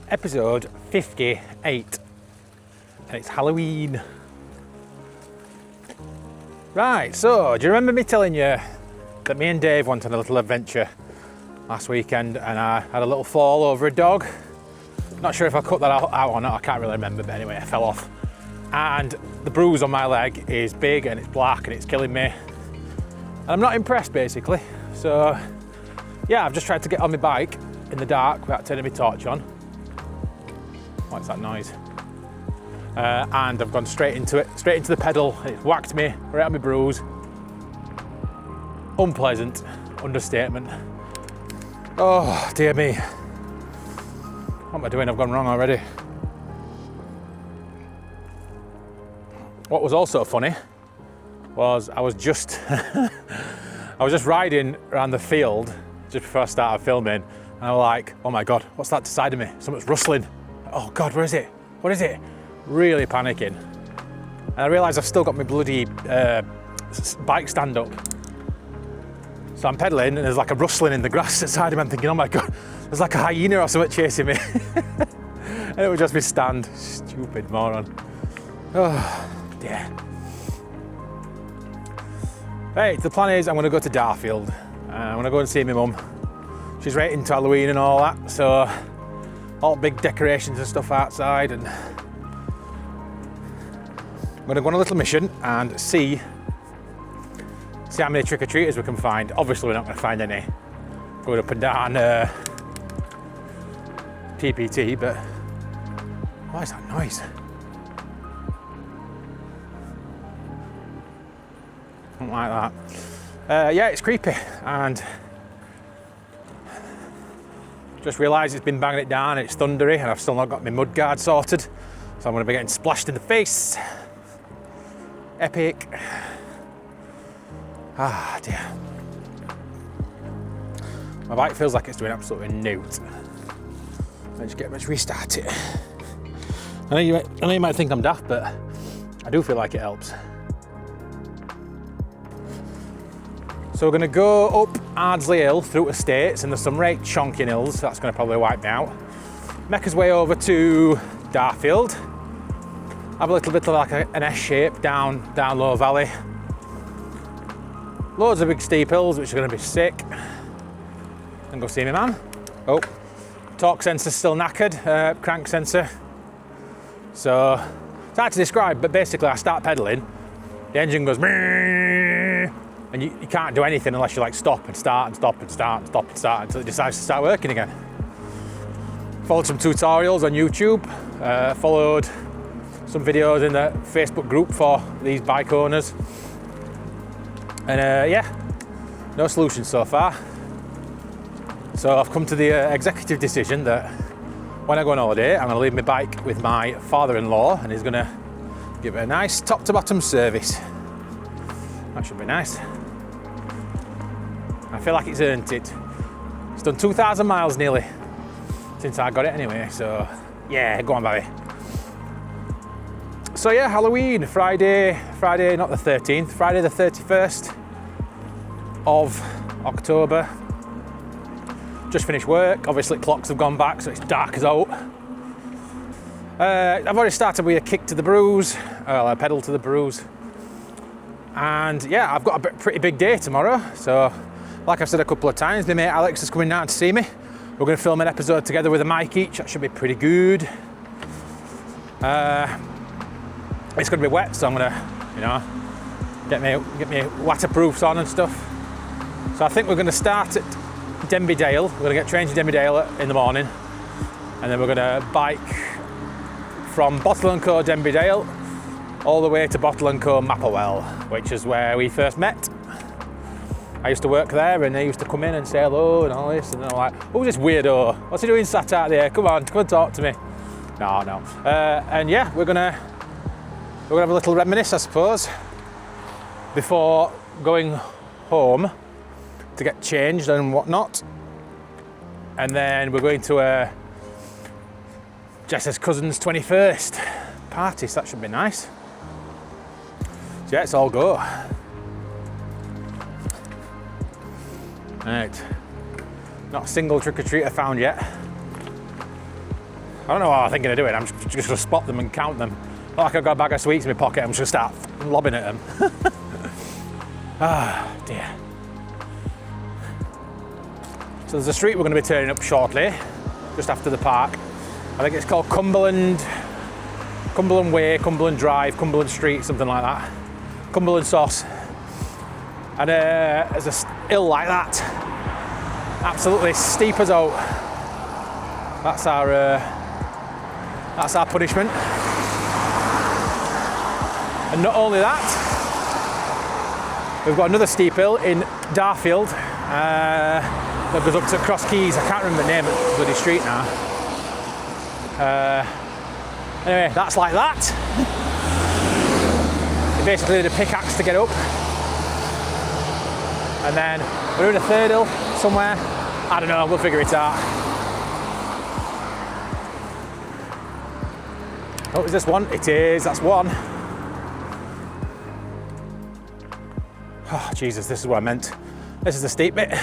episode 58, and it's Halloween. Right, so do you remember me telling you that me and Dave went on a little adventure last weekend and I had a little fall over a dog? Not sure if I cut that out or not, I can't really remember, but anyway, I fell off. And the bruise on my leg is big and it's black and it's killing me. And I'm not impressed, basically. So yeah, I've just tried to get on my bike in the dark without turning my torch on. What's that noise? And I've gone straight into the pedal. It's whacked me right on my bruise. Unpleasant, understatement. Oh, dear me. What am I doing? I've gone wrong already. What was also funny was I was just riding around the field just before I started filming, and I was like, oh my God, what's that to the side of me? Something's rustling. Oh God, where is it? What is it? Really panicking. And I realised I've still got my bloody bike stand up. So I'm pedalling and there's like a rustling in the grass at the side of me. I'm thinking, oh my God, there's like a hyena or something chasing me. And it would just be stand. Stupid moron. Oh dear. Right, the plan is I'm going to go to Darfield. I'm going to go and see my mum. She's right into Halloween and all that, so all big decorations and stuff outside, and I'm going to go on a little mission and see how many trick-or-treaters we can find. Obviously we're not going to find any going up and down PPT, but what is that noise? I don't like that. Yeah, it's creepy, and just realised it's been banging it down and it's thundery, and I've still not got my mud guard sorted, so I'm going to be getting splashed in the face. Epic. Ah dear. My bike feels like it's doing absolutely newt. Let's restart it. I know you might think I'm daft, but I do feel like it helps. So we're going to go up Ardsley Hill through estates, and there's some right chonking hills, so that's going to probably wipe me out. Make us way over to Darfield. Have a little bit of like an S shape down low valley. Loads of big steep hills, which are going to be sick. And go see me man. Oh, torque sensor's still knackered, crank sensor. So it's hard to describe, but basically I start pedaling, the engine goes and you can't do anything unless you like stop and start and stop and start and stop and start until it decides to start working again. Followed some tutorials on YouTube, followed some videos in the Facebook group for these bike owners, and yeah, no solution so far. So I've come to the executive decision that when I go on holiday, I'm going to leave my bike with my father-in-law, and he's going to give it a nice top to bottom service. That should be nice. I feel like it's earned it. It's done 2,000 miles nearly since I got it anyway, so yeah, go on, Barry. So yeah, Halloween, Friday not the 13th, Friday the 31st of October. Just finished work, obviously clocks have gone back, so it's dark as out. I've already started with a kick to the bruise, a pedal to the bruise. And yeah, I've got a pretty big day tomorrow, so like I've said a couple of times, my mate Alex is coming down to see me. We're going to film an episode together with a mic each. That should be pretty good. It's going to be wet, so I'm going to, get me waterproofs on and stuff. So I think we're going to start at Denby Dale. We're going to get trained to Denby Dale in the morning, and then we're going to bike from Bottle & Co Denby Dale all the way to Bottle & Co Mapplewell, which is where we first met. I used to work there, and they used to come in and say hello and all this, and I'm like, who's this weirdo? What's he doing sat out there? Come on talk to me. No. And yeah, we're gonna have a little reminisce, I suppose, before going home to get changed and whatnot. And then we're going to Jess's cousin's 21st party, so that should be nice. So yeah, it's all go. Right, not a single trick-or-treater found yet. I don't know what I'm thinking of doing. I'm just going to spot them and count them. Not like I've got a bag of sweets in my pocket, I'm just going to start lobbing at them. Ah, dear. So there's a street we're going to be turning up shortly, just after the park. I think it's called Cumberland Way, Cumberland Drive, Cumberland Street, something like that. Cumberland Sauce. And there's a hill like that, absolutely steep as out. That's our punishment. And not only that, we've got another steep hill in Darfield that goes up to Cross Keys. I can't remember the name of the bloody street now. Anyway, that's like that. You basically need a pickaxe to get up. And then we're in a third hill somewhere. I don't know, we'll figure it out. Oh, is this one? It is, that's one. Oh, Jesus, this is what I meant. This is the steep bit.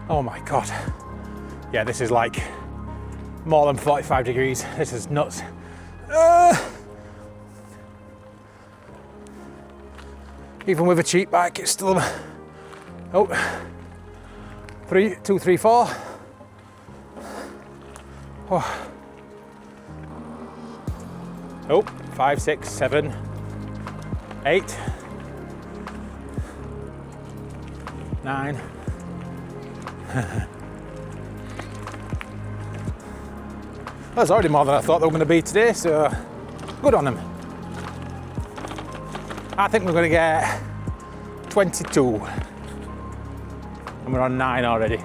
Oh my God. Yeah, this is like more than 45 degrees. This is nuts. Even with a cheap bike, it's still, oh, 3, 2, 3, 4. Oh, 5, 6, 7, 8, 9. That's already more than I thought they were going to be today, so good on them. I think we're going to get 22. And we're on 9 already.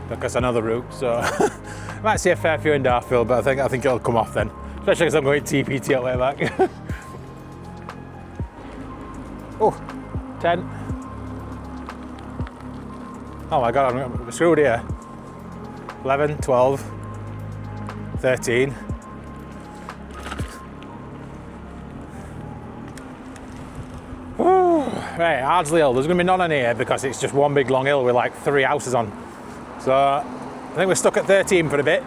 Because I know the route, so I might see a fair few in Darfield, but I think it'll come off then. Especially because I'm going TPT all the way back. Oh, 10. Oh my God, I'm screwed here. 11, 12, 13. Right, Ardsley Hill. There's going to be none on here because it's just one big long hill with like 3 houses on. So I think we're stuck at 13 for a bit.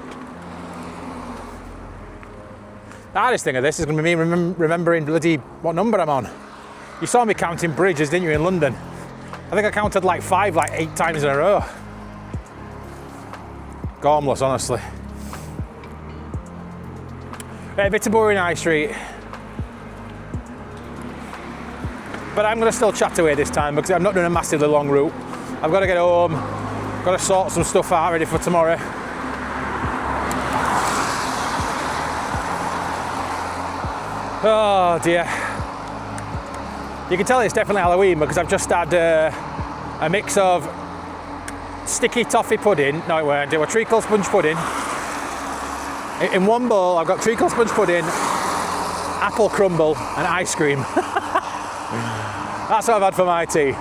The hardest thing of this is going to be me remembering bloody what number I'm on. You saw me counting bridges, didn't you, in London? I think I counted like 5, like 8 times in a row. Gormless, honestly. Right, a bit of boring High Street. But I'm going to still chat away this time because I'm not doing a massively long route. I've got to get home, got to sort some stuff out ready for tomorrow. Oh dear. You can tell it's definitely Halloween because I've just had a mix of sticky toffee pudding. No, it weren't. It was treacle sponge pudding. In one bowl, I've got treacle sponge pudding, apple crumble, and ice cream. That's what I've had for my tea.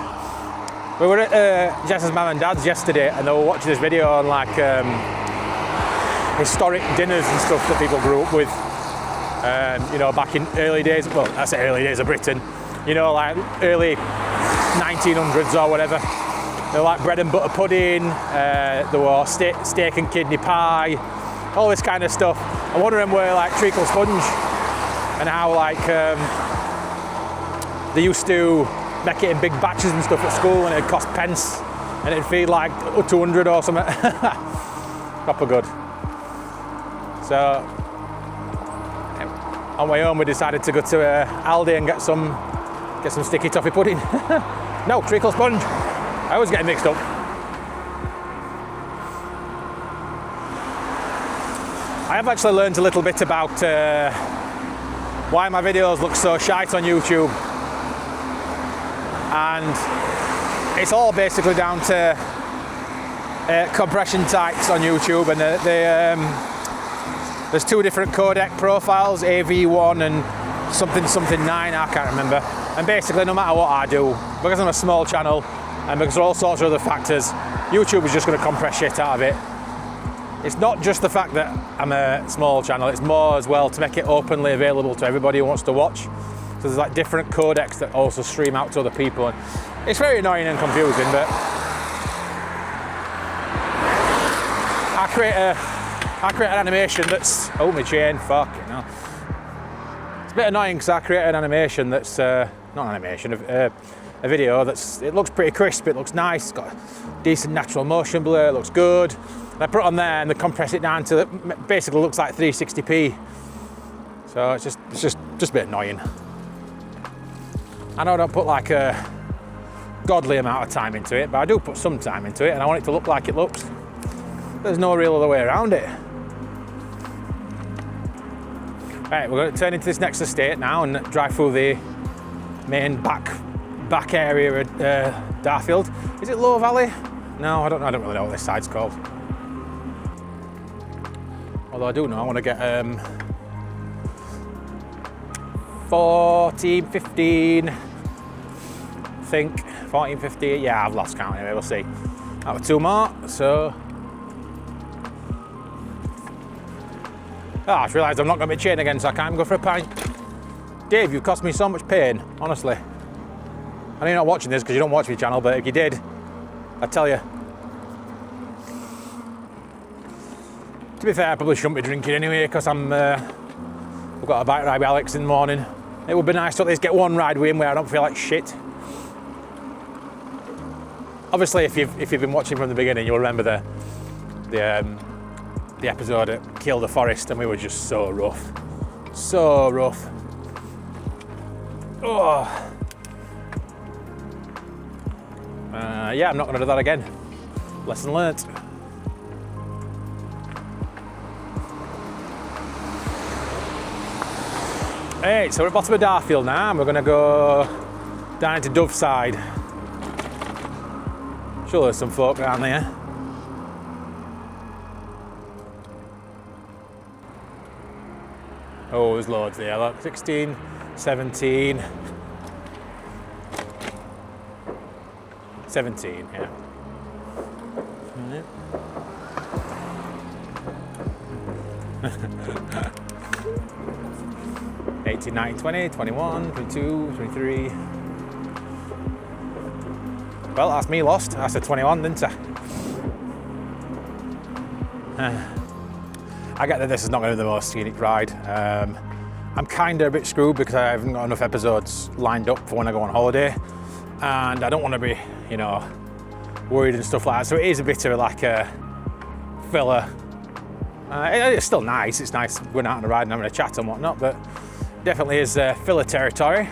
We were at Jess's mum and dad's yesterday and they were watching this video on like historic dinners and stuff that people grew up with, you know, back in early days, well, I say early days of Britain, you know, like early 1900s or whatever. They were like bread and butter pudding, there were steak and kidney pie, all this kind of stuff. And one of them were like treacle sponge and how like, they used to make it in big batches and stuff at school and it'd cost pence and it'd feed like 200 or something. Proper good. So on my own we decided to go to Aldi and get some sticky toffee pudding. No, treacle sponge. I always get it mixed up. I have actually learned a little bit about why my videos look so shite on YouTube. And it's all basically down to compression types on YouTube, and there's 2 different codec profiles, AV1 and something 9, I can't remember. And basically no matter what I do, because I'm a small channel and because of all sorts of other factors, YouTube is just going to compress shit out of it. it's not just the fact that I'm a small channel, it's more as well to make it openly available to everybody who wants to watch. So there's like different codecs that also stream out to other people. And it's very annoying and confusing, but I create an animation that's, oh my chain, fuck, you know. It's a bit annoying because I create an animation that's, not an animation, a video that's, it looks pretty crisp, it looks nice, it's got decent natural motion blur, it looks good. And I put it on there and they compress it down to, it basically looks like 360p. So it's just a bit annoying. I know I don't put like a godly amount of time into it, but I do put some time into it and I want it to look like it looks. There's no real other way around it. Right, we're going to turn into this next estate now and drive through the main back area of Darfield. Is it Low Valley? No, I don't really know what this side's called. Although I do know I want to get 14, 15, I think 14, 15, yeah, I've lost count anyway, we'll see. That was 2 more, so. Oh, I just realised I'm not going to be chained again, so I can't even go for a pint. Dave, you've cost me so much pain, honestly. I know you're not watching this because you don't watch my channel, but if you did, I'd tell you. To be fair, I probably shouldn't be drinking anyway because we've got a bike ride with Alex in the morning. It would be nice to at least get one ride with him where I don't feel like shit. Obviously, if you've been watching from the beginning, you'll remember the episode at Kill the Forest, and we were just so rough. So rough. Oh. Yeah, I'm not going to do that again. Lesson learnt. Hey, so we're at the bottom of Darfield now, and we're going to go down into Doveside. Sure, there's some folk around there. Oh, there's loads there, look. 16, 17. 17, yeah. 18, 19, 20, 21, 22, 23. Well, that's me lost. I said 21, didn't I? I get that this is not going to be the most scenic ride. I'm kind of a bit screwed because I haven't got enough episodes lined up for when I go on holiday. And I don't want to be, you know, worried and stuff like that. So it is a bit of like a filler. It's still nice. It's nice going out on a ride and having a chat and whatnot, but definitely is filler territory.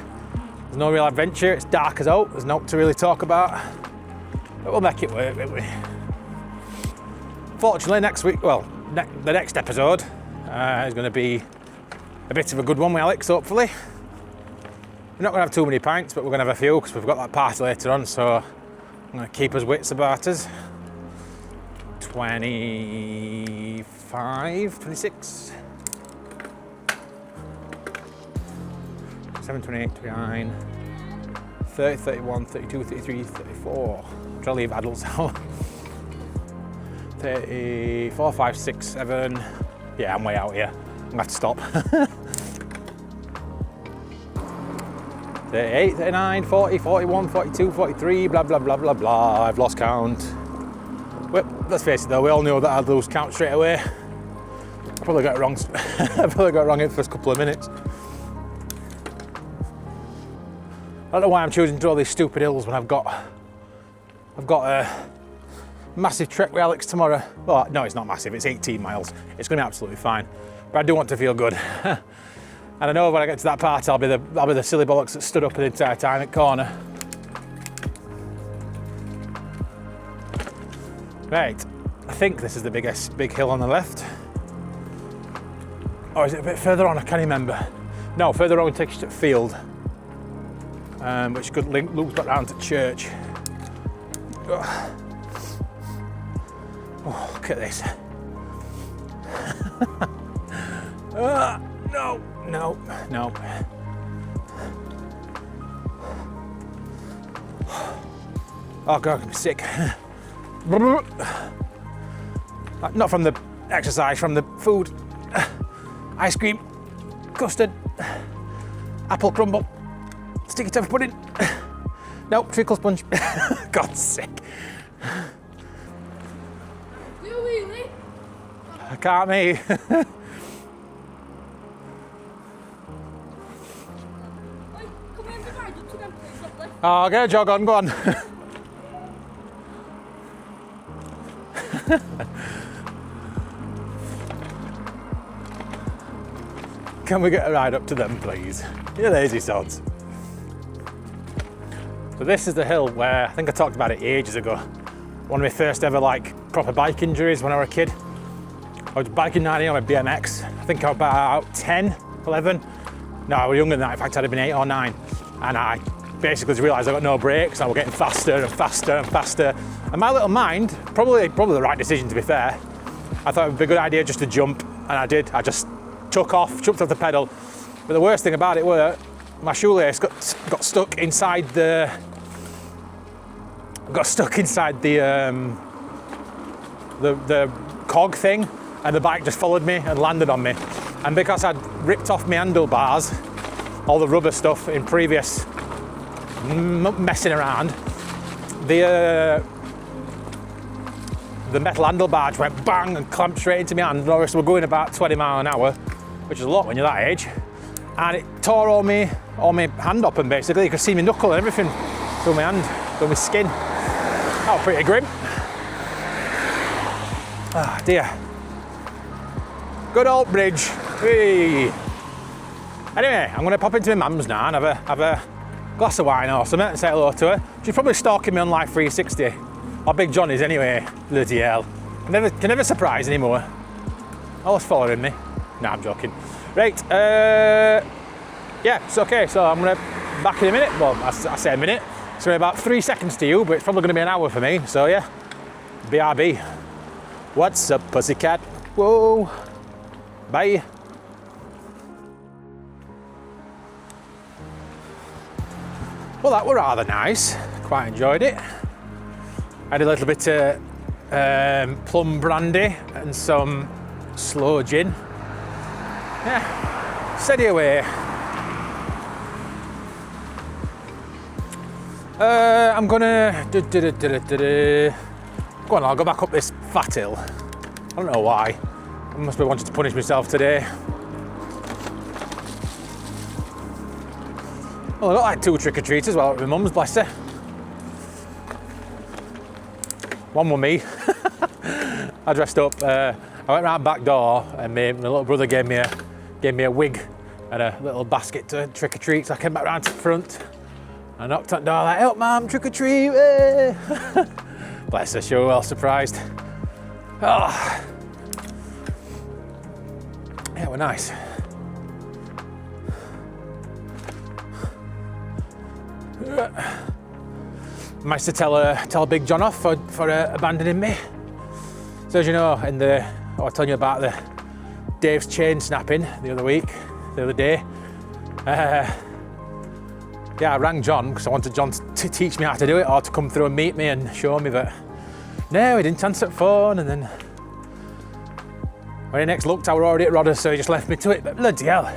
There's no real adventure. It's dark as out. There's not to really talk about. But we'll make it work, won't we? Fortunately, next week, well, the next episode is going to be a bit of a good one with Alex, hopefully. We're not going to have too many pints, but we're going to have a few because we've got that party later on, so I'm going to keep us wits about us. 25, 26, 7, 28, 29, 30, 31, 32, 33, 34. I'm trying to leave adults out. 34, 5, 6, 7. Yeah, I'm way out here. I'm going to have to stop. 38, 39, 40, 41, 42, 43, blah, blah, blah, blah, blah. I've lost count. Well, let's face it though, we all knew that I'd lose count straight away. I probably got it wrong. I probably got it wrong in the first couple of minutes. I don't know why I'm choosing to do all these stupid hills when I've got a massive trek with Alex tomorrow. Well, no, it's not massive, it's 18 miles. It's going to be absolutely fine. But I do want to feel good. And I know when I get to that part, I'll be the silly bollocks that stood up the entire time at corner. Right, I think this is the big hill on the left. Or is it a bit further on? I can't remember. No, further on takes you to field, which could loops back round to church. Oh, look at this. No. Oh God, I'm sick. Not from the exercise from the food. Ice cream, custard, apple crumble, sticky toffee pudding. Nope, treacle sponge. God's sake. Do you really? I can't me. Come in, divide up to them, please, lovely. Oh, get a jog on, go on. Can we get a ride up to them, please? You lazy sods. So this is the hill where, I think I talked about it ages ago. One of my first ever proper bike injuries when I was a kid. I was biking 90 on my BMX. I think I was about 10, 11. No, I was younger than that. In fact, I'd have been 8 or 9. And I basically just realised I got no brakes. I was getting faster and faster and faster. And my little mind, probably the right decision to be fair, I thought it would be a good idea just to jump. And I did. I just jumped off the pedal. But the worst thing about it was my shoelace got stuck inside the cog thing, and the bike just followed me and landed on me. And because I'd ripped off my handlebars, all the rubber stuff in previous messing around, the metal handlebars went bang and clamped straight into my hand. Noticed we're going about 20 miles an hour, which is a lot when you're that age. And it tore all my hand open basically. You could see my knuckle and everything through my hand, through my skin. That was pretty grim. Ah, dear. Good old bridge. Whee. Anyway, I'm going to pop into my mum's now and have a glass of wine or something and say hello to her. She's probably stalking me on Life 360. Or Big John is anyway. Bloody hell. Can never surprise anymore. Always following me. Nah, I'm joking. Right, yeah, it's okay. So I'm going to back in a minute. Well, I say a minute. It's going to be about 3 seconds to you, but it's probably going to be an hour for me. So yeah, BRB. What's up, pussycat? Whoa. Bye. Well, that were rather nice. Quite enjoyed it. Had a little bit of plum brandy and some sloe gin. Yeah, steady away. I'm gonna go on. I'll go back up this fat hill. I don't know why. I must be wanting to punish myself today. Well, I got like 2 trick-or-treats as well at my mum's, bless her. One with me. I dressed up. I went round back door, and my little brother gave me a wig and a little basket to trick-or-treat. So I came back round to the front. I knocked on the door like, "Help, mum, trick-or-treat!" Bless her, she was well surprised. Oh. Yeah, we're nice. Managed to tell Big John off for abandoning me. So as you know, I was telling you about the Dave's chain snapping the other day. Yeah, I rang John because I wanted John to teach me how to do it or to come through and meet me and show me, but no, he didn't answer the phone. And then when he next looked, I was already at Rodders, so he just left me to it. But bloody hell,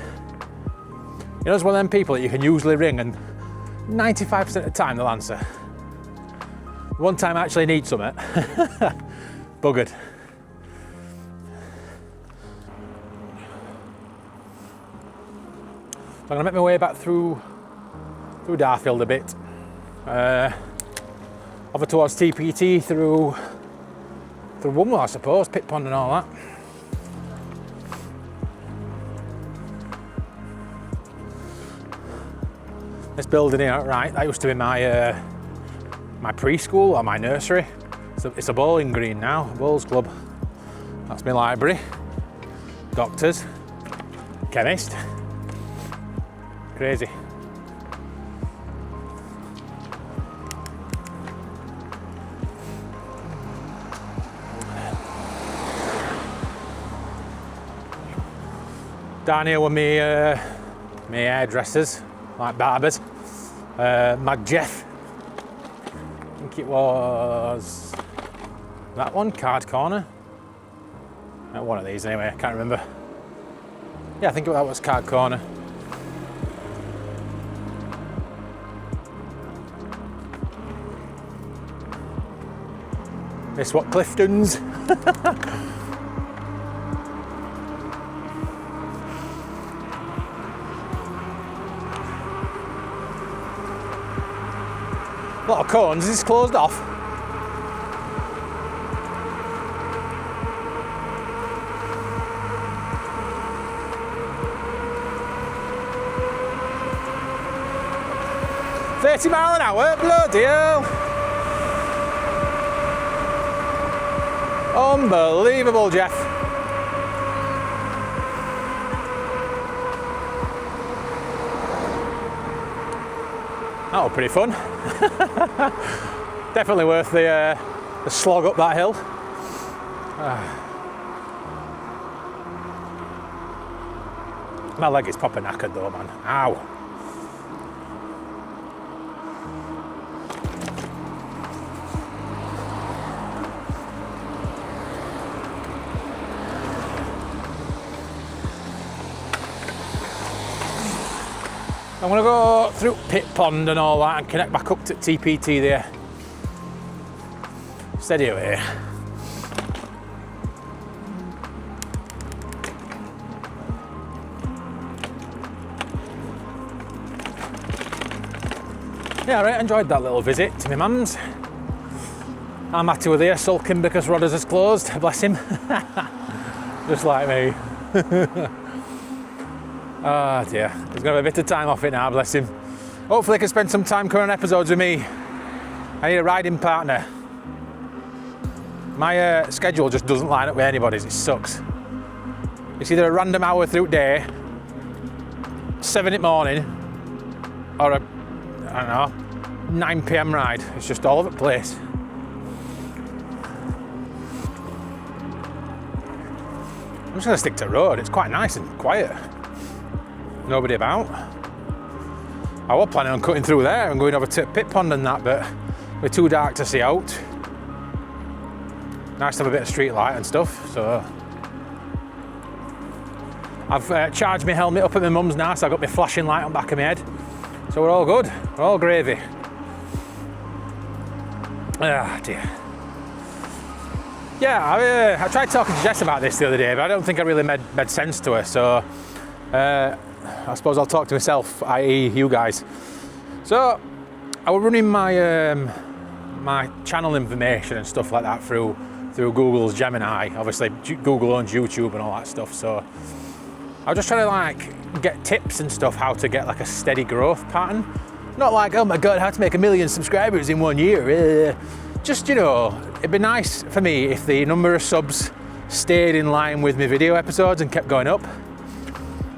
you know, it's one of them people that you can usually ring and 95% of the time they'll answer. One time I actually need something. Buggered. I'm going to make my way back through Darfield a bit. Over towards TPT through Wumwell, I suppose, Pit Pond and all that. This building here, right, that used to be my preschool or my nursery. It's a bowling green now, a bowls club. That's my library, doctors, chemist. Crazy. Down here were my hairdressers, like barbers. Mag Jeff, I think it was that one, Card Corner. At one of these anyway, I can't remember. Yeah, I think that was Card Corner. This what Clifton's. A lot of cones, is this closed off? £30 an hour, bloody hell! Unbelievable, Jeff. That was pretty fun. Definitely worth the slog up that hill. My leg is proper knackered though, man. Ow. I'm going to go through Pit Pond and all that and connect back up to TPT there. Steady away. Yeah, right, enjoyed that little visit to my mum's. I'm Matty with here sulking because Rodders has closed, bless him. Just like me. Ah dear, he's going to have a bit of time off it now, bless him. Hopefully he can spend some time coming on episodes with me. I need a riding partner. My schedule just doesn't line up with anybody's, it sucks. It's either a random hour through day, 7 in the morning, or a, I don't know, 9 PM ride. It's just all over the place. I'm just going to stick to road, it's quite nice and quiet. Nobody about. I was planning on cutting through there and going over to Pit Pond and that, but we're too dark to see out. Nice to have a bit of street light and stuff, so. I've charged my helmet up at my mum's now, so I've got my flashing light on the back of my head. So we're all good, we're all gravy. Ah dear. Yeah, I tried talking to Jess about this the other day, but I don't think I really made sense to her, so I suppose I'll talk to myself, i.e. you guys. So, I was running my my channel information and stuff like that through Google's Gemini. Obviously, Google owns YouTube and all that stuff, so I was just trying to like get tips and stuff how to get like a steady growth pattern. Not like, oh my god, how to make 1 million subscribers in 1 year. Just, you know, it'd be nice for me if the number of subs stayed in line with my video episodes and kept going up.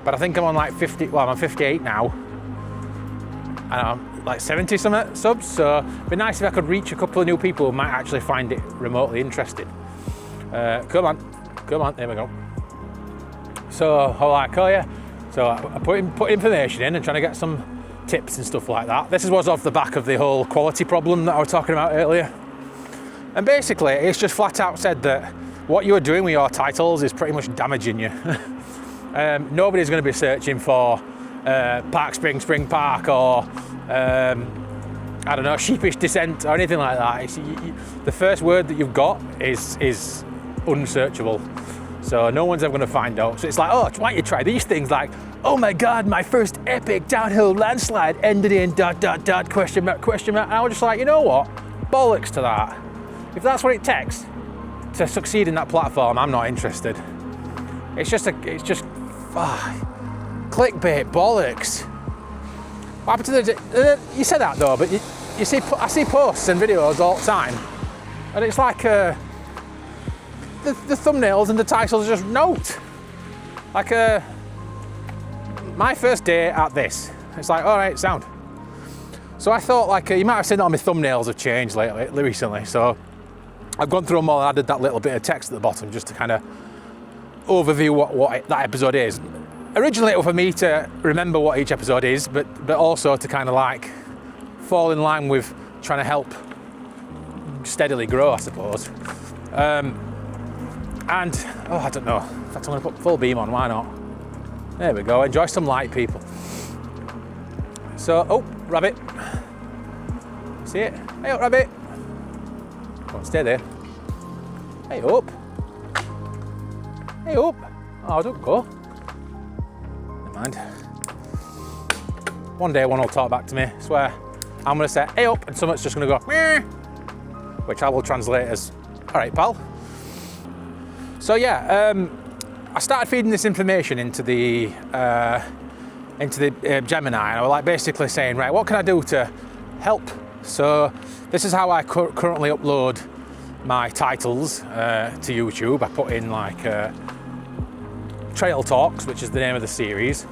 But I think I'm on like 50, well, I'm on 58 now. And I'm like 70 something subs, so it'd be nice if I could reach a couple of new people who might actually find it remotely interesting. Come on, there we go. So, how I call you? So I put information in and trying to get some tips and stuff like that. This was off the back of the whole quality problem that I was talking about earlier. And basically, it's just flat out said that what you're doing with your titles is pretty much damaging you. Nobody's going to be searching for Park Spring Park or I don't know, Sheepish Descent or anything like that. The first word that you've got is unsearchable, so no one's ever going to find out. So it's like, oh, why don't you try these things like, oh my god, my first epic downhill landslide ended in ... question mark. And I was just like, you know what, bollocks to that. If that's what it takes to succeed in that platform, I'm not interested. It's just clickbait bollocks. What happened to you said that though, but you see, I see posts and videos all the time, and it's like the thumbnails and the titles are just note. Like my first day at this, it's like, all right, sound. So I thought, like, you might have seen that my thumbnails have changed recently, so I've gone through them all and added that little bit of text at the bottom just to kind of overview what that episode is. Originally it was for me to remember what each episode is, but also to kind of like fall in line with trying to help steadily grow, I suppose. And, oh, I don't know. In fact, I'm gonna put full beam on, why not? There we go, enjoy some light, people. So, oh, rabbit. See it? Hey up, rabbit. Come on, stay there. Hey up. Hey up. Oh, don't go. Never mind. One day one will talk back to me, I swear. I'm gonna say, hey up, and someone's just gonna go, meh, which I will translate as, all right, pal. So yeah, I started feeding this information into the Gemini, and I was like basically saying, right, what can I do to help? So this is how I currently upload my titles to YouTube. I put in like Trail Talks, which is the name of the series,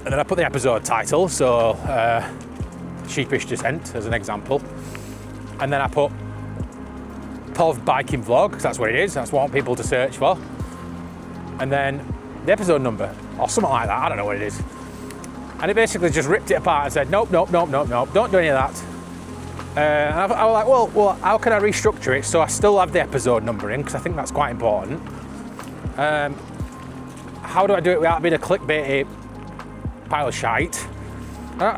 and then I put the episode title, so Sheepish Descent as an example, and then I put POV biking vlog, because that's what it is, that's what I want people to search for, and then the episode number or something like that, I don't know what it is. And it basically just ripped it apart and said, nope, don't do any of that. And I was like, well, how can I restructure it so I still have the episode number in, because I think that's quite important. How do I do it without being a clickbaity pile of shite?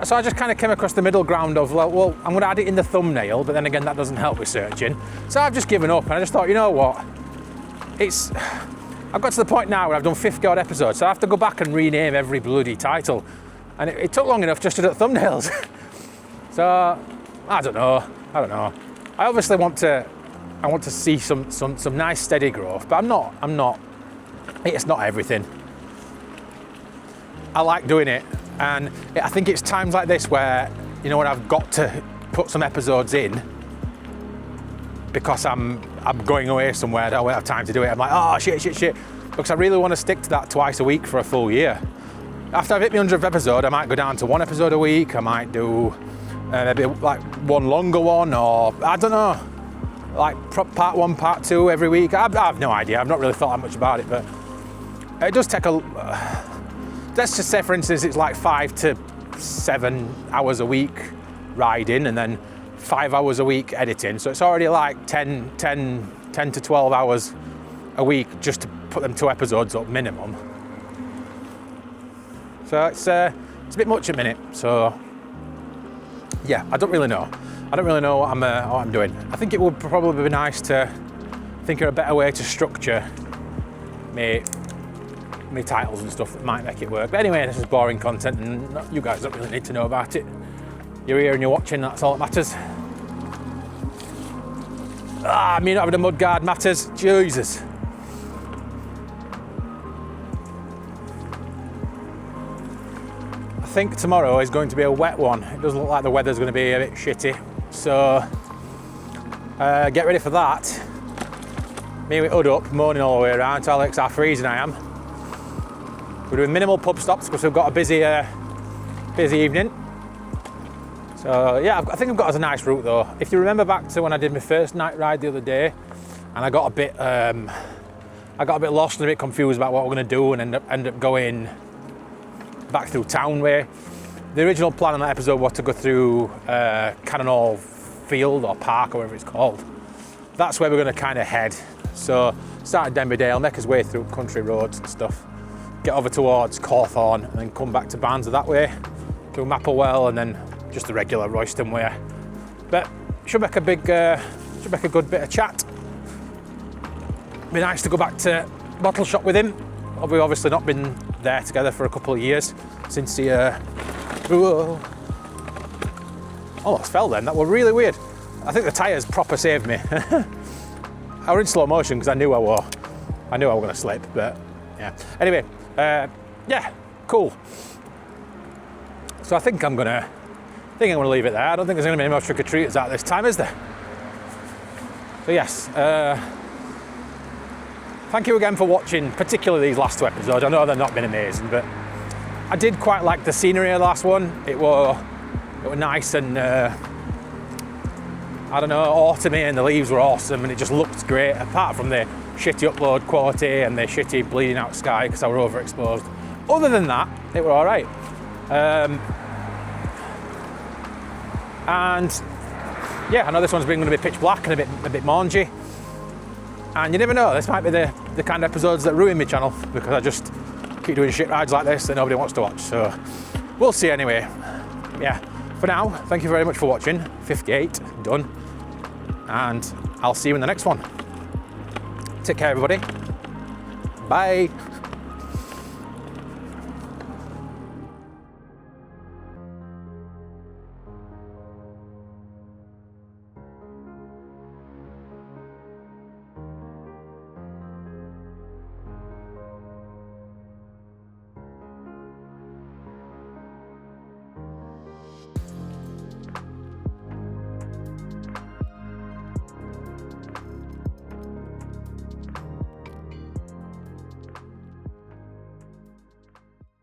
So I just kind of came across the middle ground of, well, I'm going to add it in the thumbnail, but then again, that doesn't help with searching. So I've just given up, and I just thought, you know what? I've got to the point now where I've done 50 odd episodes, so I have to go back and rename every bloody title. And it took long enough just to do thumbnails. So I don't know. I obviously want to see some nice steady growth, but I'm not. It's not everything. I like doing it, and I think it's times like this where, you know, when I've got to put some episodes in because I'm going away somewhere, I don't have time to do it. I'm like, oh shit, because I really want to stick to that twice a week for a full year. After I've hit my 100th episode, I might go down to one episode a week. I might do maybe like one longer one, or I don't know, like part 1, part 2 every week. I have no idea. I've not really thought that much about it, but it does take let's just say, for instance, it's like 5 to 7 hours a week riding, and then 5 hours a week editing. So it's already like 10 to 12 hours a week just to put them 2 episodes up minimum. So it's a bit much a minute. So yeah, I don't really know what I'm doing. I think it would probably be nice to think of a better way to structure me titles and stuff that might make it work. But anyway, this is boring content, and you guys don't really need to know about it. You're here and you're watching, that's all that matters. Me not having a mudguard matters. Jesus. I think tomorrow is going to be a wet one. It doesn't look like the weather's going to be a bit shitty, so get ready for that. Me with hood up, moaning all the way around, tell Alex how freezing I am. We're doing minimal pub stops because we've got a busy evening. So yeah, I think I've got us a nice route though. If you remember back to when I did my first night ride the other day, and I got a bit lost and a bit confused about what we're going to do, and end up going back through town way. The original plan on that episode was to go through Cannonall Field or Park or whatever it's called. That's where we're going to kind of head. So start at Denby Dale, make us way through country roads and stuff, get over towards Cawthorne, and then come back to Barnsley that way, through Mapplewell, and then just the regular Royston way. But should make a good bit of chat. Be nice to go back to Bottle Shop with him. We've obviously not been there together for a couple of years since he almost fell then. That was really weird. I think the tyres proper saved me. I was in slow motion because I knew I was going to slip, but yeah. Anyway, yeah, cool. So I think I'm gonna leave it there. I don't think there's gonna be any more trick-or-treaters out this time, is there? So yes, thank you again for watching, particularly these last 2 episodes. I know they've not been amazing, but I did quite like the scenery of the last one. It was nice and I don't know, autumny, and the leaves were awesome, and it just looked great, apart from the shitty upload quality and the shitty bleeding out sky because I were overexposed. Other than that, it were all right. And yeah, I know this one's been going to be pitch black and a bit mangy. And you never know, this might be the kind of episodes that ruin my channel because I just keep doing shit rides like this that nobody wants to watch. So we'll see anyway. Yeah, for now, thank you very much for watching. 58 done. And I'll see you in the next one. Take care, everybody. Bye.